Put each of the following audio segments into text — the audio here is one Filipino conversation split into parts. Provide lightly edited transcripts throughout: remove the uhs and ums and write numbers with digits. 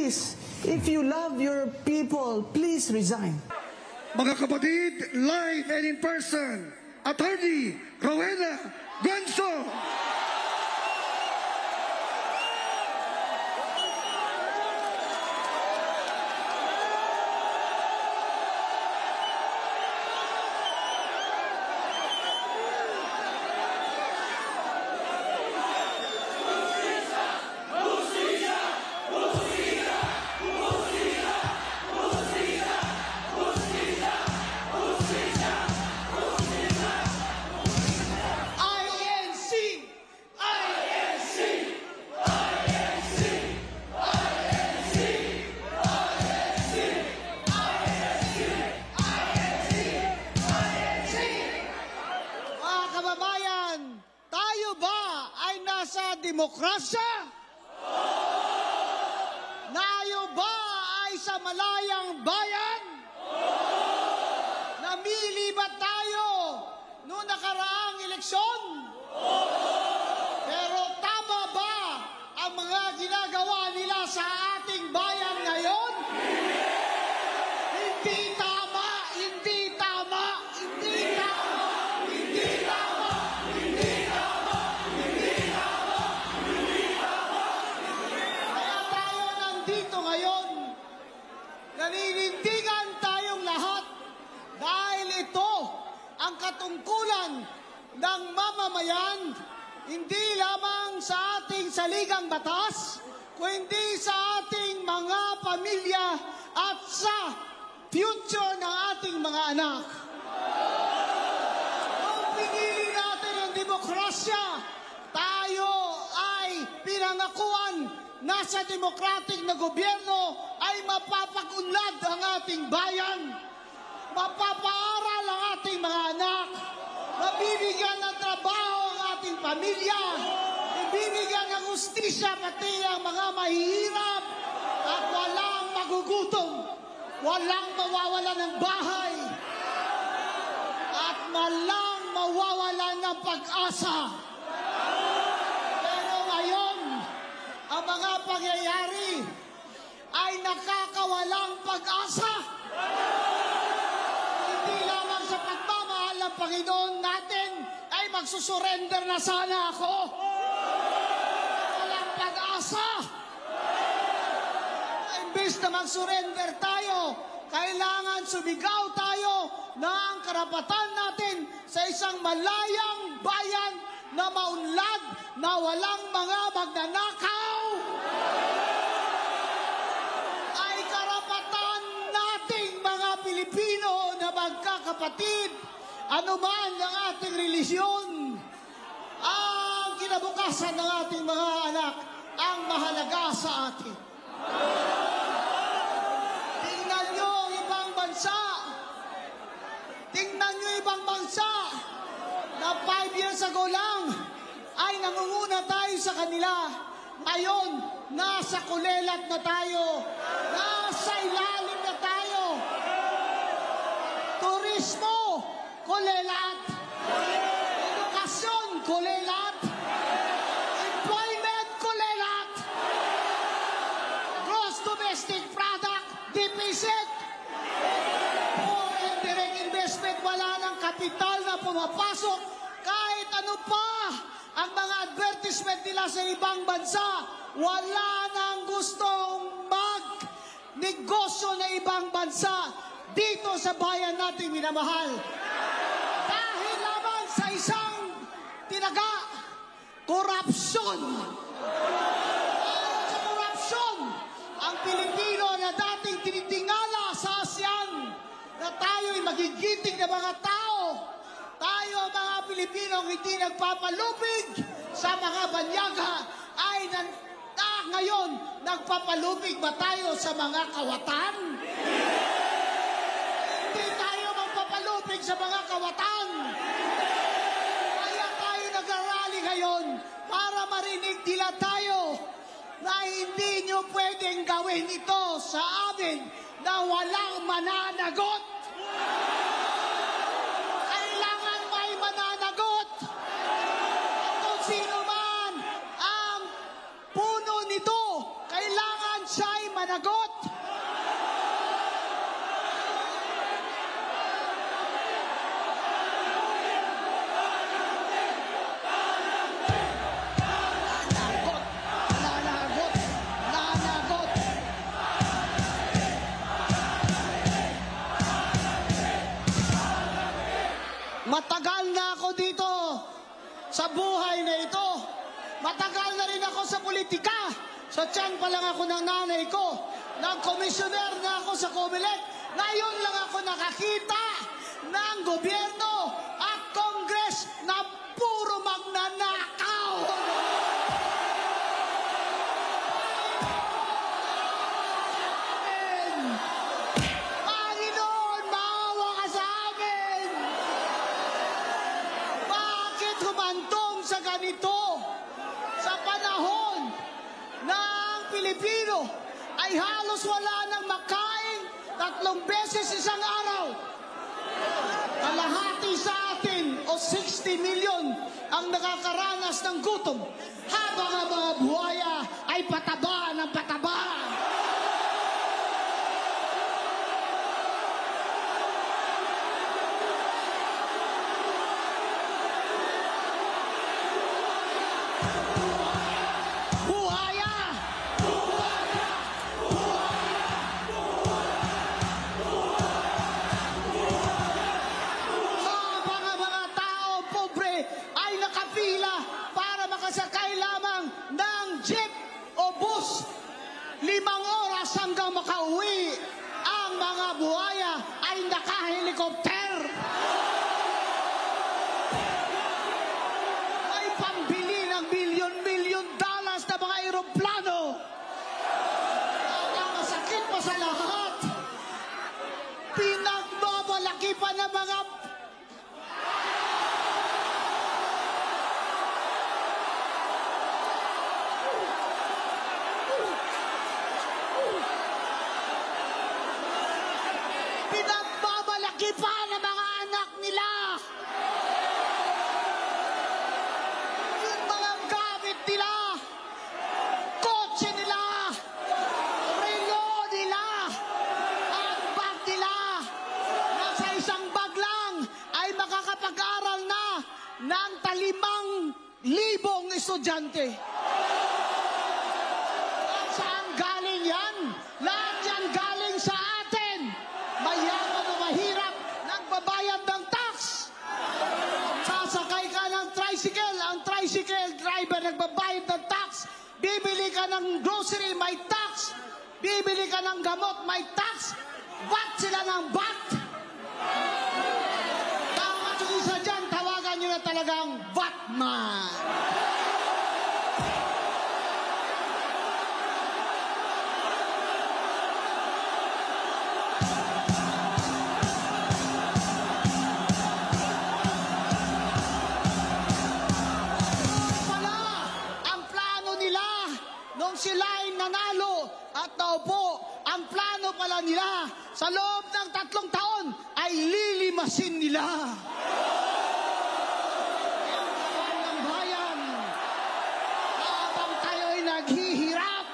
please, if you love your people, please resign. Mga kapatid, live and in person, Attorney Rowena Gonzo. Demokrasya? Tayo ba ay sa malayang bayan? Namili ba tayo noong nakaraang eleksyon? Pero tama ba ang mga ginagawa nila sa ating bayan ngayon? Hindi tama, hindi tama, hindi tama, hindi tama, hindi tama, hindi tama. Kaya tayo nandito ngayon, naninindigan tayong lahat dahil ito ang katungkulan ng mamamayan, hindi lamang sa ating saligang batas, kundi sa ating mga pamilya at sa future ng ating mga anak. Kung pinili natin ang demokrasya, tayo ay pinangakuan na sa demokratik na gobyerno ay mapapagunlad ang ating bayan, mapapaaral ang ating mga anak, mabibigyan ng trabaho ang ating pamilya, ibibigyan ng hustisya pati ang mga mahihirap at walang magugutom, walang mawawala ng bahay, at walang mawawala ng pag-asa. Pero ngayon, ang mga pangyayari ay nakakawalang pag-asa. Hindi lamang sa pagmamahal ng Panginoon natin ay magsusurrender na sana ako. Walang pag-asa. Imbes na mag-surrender tayo, kailangan sumigaw tayo na ang karapatan natin sa isang malayang bayan na maunlad, na walang mga magnanakaw, ay karapatan nating mga Pilipino na magkakapatid, anuman ang ating relisyon. Ang kinabukasan ng ating mga anak ang mahalaga sa atin. Tingnan nyo ibang bansa. Tingnan nyo ibang bansa na 5 years ago lang ay nangunguna tayo sa kanila. Ngayon, nasa kulelat na tayo. Nasa ilalim na tayo. Turismo, kulelat. Edukasyon, kulelat. Employment, kulelat. Gross domestic product, deficit. Foreign direct investment, wala ng kapital na pumapasok. Kahit ano pa ang mga advertisement nila sa ibang bansa, wala nang gustong mag-negosyo na ibang bansa dito sa bayan nating minamahal. Dahil lamang sa isang tinaga, korupsyon. Sa korupsyon, ang Pilipino na dating tinitingala sa ASEAN na tayo'y magigiting na mga tao, tayo mga Pilipino hindi nagpapalupig sa mga banyaga, ay ngayon nagpapalupig ba tayo sa mga kawatan? Hindi tayo magpapalupig sa mga kawatan. Kaya tayo nag-arali ngayon para marinig nila tayo na hindi nyo pwedeng gawin ito sa amin na walang mananagot. Kailangan may mananagot. Kung sino man ang puno nito, kailangan siya'y managot. Nanagot. Matagal na ako dito sa buhay na ito. Matagal na rin ako sa politika. Sa tiyan pa lang ako ng nanay ko. Nag-commissioner na ako sa COMELEC. Ngayon lang ako nakakita ng gobyerno at Congress na puro magnanakaw. Panginoon, maawa ka sa amin. Bakit humantong sa ganito? Sa panahon ng Pilipino ay halos wala nang makain 3 beses isang araw. Kalahati sa atin o 60 milyon ang nakakaranas ng gutom, habang ang mga buhaya ay pataba ng pataba. Buhaya! Habang ang mga tao pobre ay nakapila para makasakay lamang ng jeep o bus, 5 oras hanggang makauwi, ang mga buhaya ay nakahelikopter. Ay pambili ng milyon-milyon dollars na mga aeroplano. At ang masakit pa sa lahat, pinagmamalaki pa ng mga pinagmamalaki pa ng mga anak nila. Yung mga gamit nila, kotse nila, relo nila, ang bag nila, nasa isang bag lang ay makakapag-aral na ng 5,000 estudyante. At saan galing yan? Lahat yan galing sa atin. Mayaman o mahirap, nagbabayad ng tax. Sasakay ka ng tricycle, ang tricycle driver nagbabayad ng tax. Bibili ka ng grocery, may tax. Bibili ka ng gamot, may tax. Bat sila ng bat. Dapat yung isa dyan, tawagan nyo na talagang Batman. Pala, ang plano nila nung sila'y nanalo at naupo, ang plano pala nila sa loob ng 3 taon ay lilimasin nila ang bayan. Habang tayo'y naghihirap,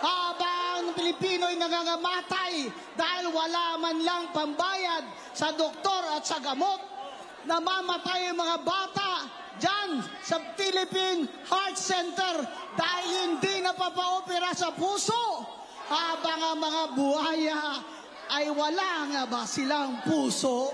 habang Pilipino'y nangangamatay dahil wala man lang pambayad sa doktor at sa gamot, namamatay ang mga bata dyan sa Philippine Heart Center dahil hindi napapaopera sa puso, habang ang mga buhaya ay wala nga ba silang puso?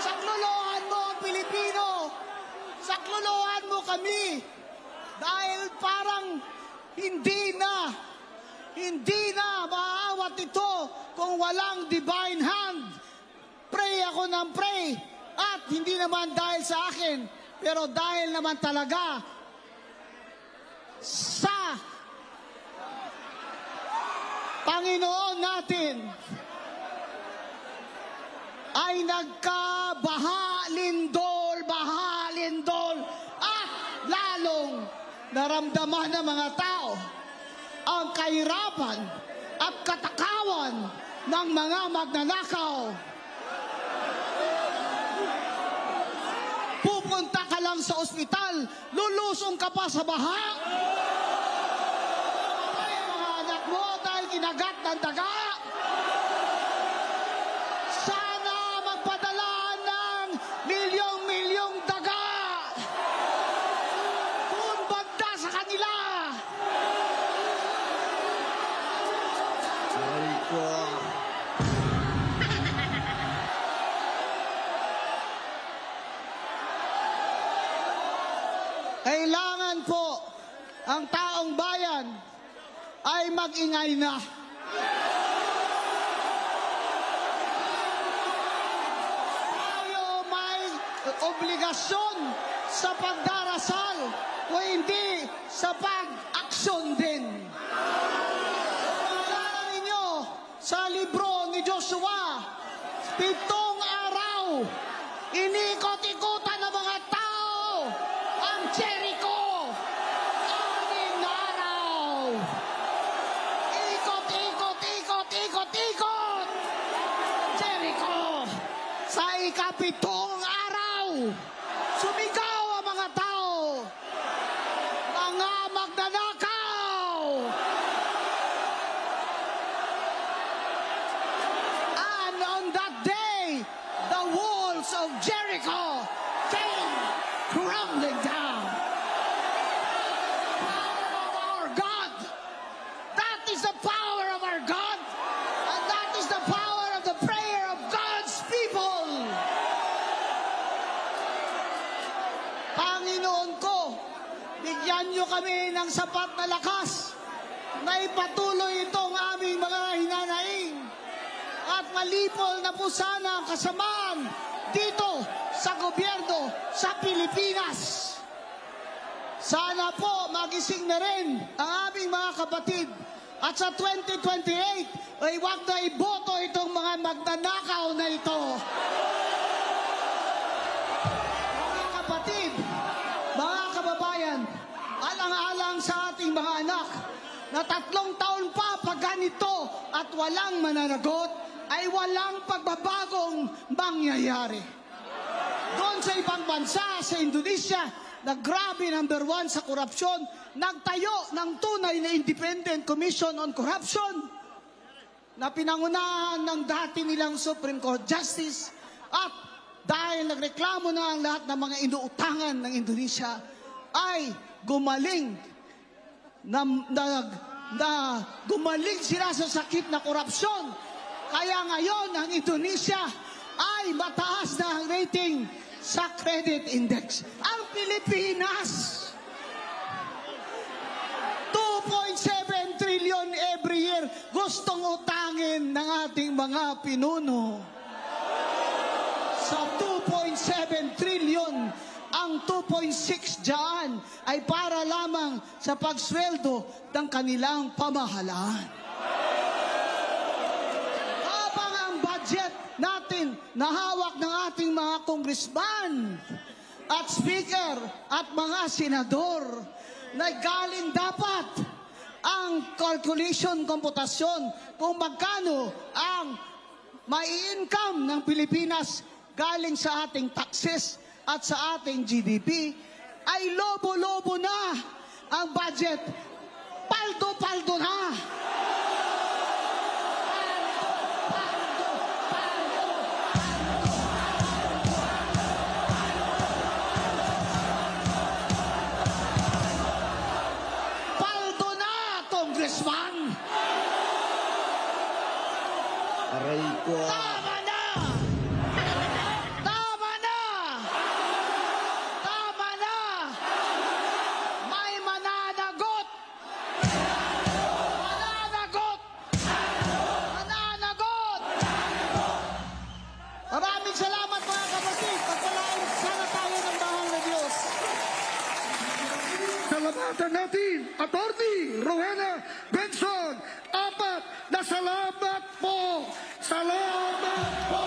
Saklolohan mo ang Pilipino. Saklolohan mo kami. Dahil parang hindi na maaawat ito kung walang divine hand. Pray ako ng pray. At hindi naman dahil sa akin, pero dahil naman talaga sa Panginoon natin ay nagkabaha, lindol, at lalong naramdaman ng mga tao ang kahirapan at katakawan ng mga magnanakaw. Pupunta ka lang sa ospital, lulusong ka pa sa baha. Ay, mga anak mo dahil kinagat ng daga. Sana magpadala ng milyong-milyong daga. Kung banda sa kanila. Aray ko. Kailangan po ang taong bayan ay mag-ingay na. Tayo may obligasyon sa pagdarasal o hindi sa pag-aksyon din. Naalala ninyo sa libro ni Joshua, 7 araw, inikot-ikutan ng mga tao ang Jericho. 6 araw. Ikot, ikot, ikot, ikot, ikot. Jericho. Sa ika-7 araw, sumigaw ang mga tao. Mga magnanakaw. And on that day, the walls of Jericho came crumbling down. Power of our God. That is the power of our God. And that is the power of the prayer of God's people. Panginoon ko, bigyan niyo kami ng sapat na lakas na ipatuloy itong aming mga hinanaing at malipol na po sana ang kasamaan dito sa gobyerno sa Pilipinas. Sana po magising na rin ang aming mga kapatid at sa 2028 ay wag na iboto itong mga magnanakaw na ito. Mga kapatid, mga kababayan, alang-alang sa ating mga anak na 3 taon pa pag ganito at walang mananagot, ay walang pagbabagong mangyayari. Doon sa ibang bansa, sa Indonesia, na grabe #1 sa korupsyon, nagtayo ng tunay na Independent Commission on Corruption na pinangunahan ng dati nilang Supreme Court Justice at dahil nagreklamo na ang lahat ng mga inuutangan ng Indonesia ay gumaling gumaling sila sa sakit na korupsyon. Kaya ngayon ang Indonesia ay mataas na ang rating sa credit index. Ang Pilipinas, 2.7 trillion every year gustong utangin ng ating mga pinuno. Sa 2.7 trillion, ang 2.6 dyan ay para lamang sa pagsweldo ng kanilang pamahalaan. Habang ang budget natin na hawak ng ating mga congressman at speaker at mga senador na galing dapat ang calculation, komputasyon kung magkano ang mai-income ng Pilipinas galing sa ating taxes at sa ating GDP, ay lobo-lobo na ang budget. Paldo-paldo na. Paldo na, Congressman. Aray ko. Tama na! Tama na! Tama na! May mananagot! Mananagot! Mananagot! Maraming salamat mga kapatid. Pagpalain sana tayo ng mahal na Diyos. Salamatan natin, Atty. Rowena Benson. 4 na salamat po. Salamat po.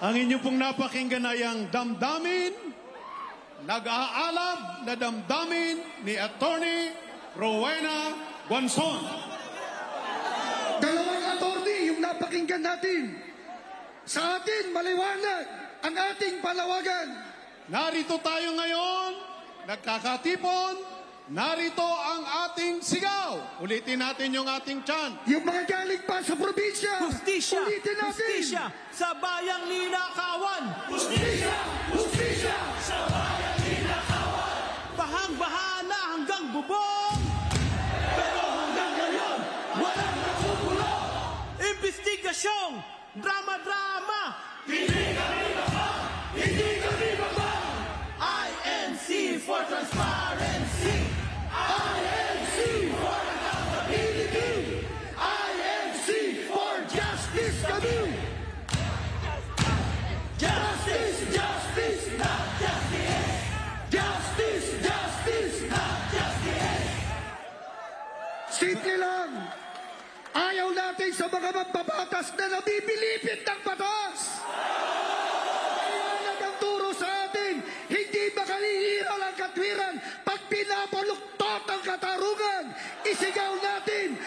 Ang inyo pong napakinggan ay ang damdamin nag-aalab na damdamin ni Attorney Rowena Guanzon. Dalawang attorney yung napakinggan natin. Sa atin, maliwanag ang ating palawagan. Narito tayo ngayon, nagkakatipon, narito ang ating sigaw. Ulitin natin yung ating chant. Yung mga galing pa sa probinsya, Hustisya! ulitin natin. Hustisya! Sa bayang ninakawan! Hustisya! Hustisya! Sa bayang ninakawan! Bahang-baha na hanggang bubong! Pero hanggang ngayon, walang nakukulong. Investigasyong! Drama-drama! Hindi kami baba! Hindi kami baba! INC for transparency! INC for accountability! INC for justice kami! Justice, justice, not justice! Justice, justice, not justice! Simple lang! Ayaw natin sa mga magbabatas na nabibilipit ng batas! Maliwanag ang turo sa atin, hindi makalihiral ang katwiran pag pinapaluktot ang katarungan. Isigaw natin,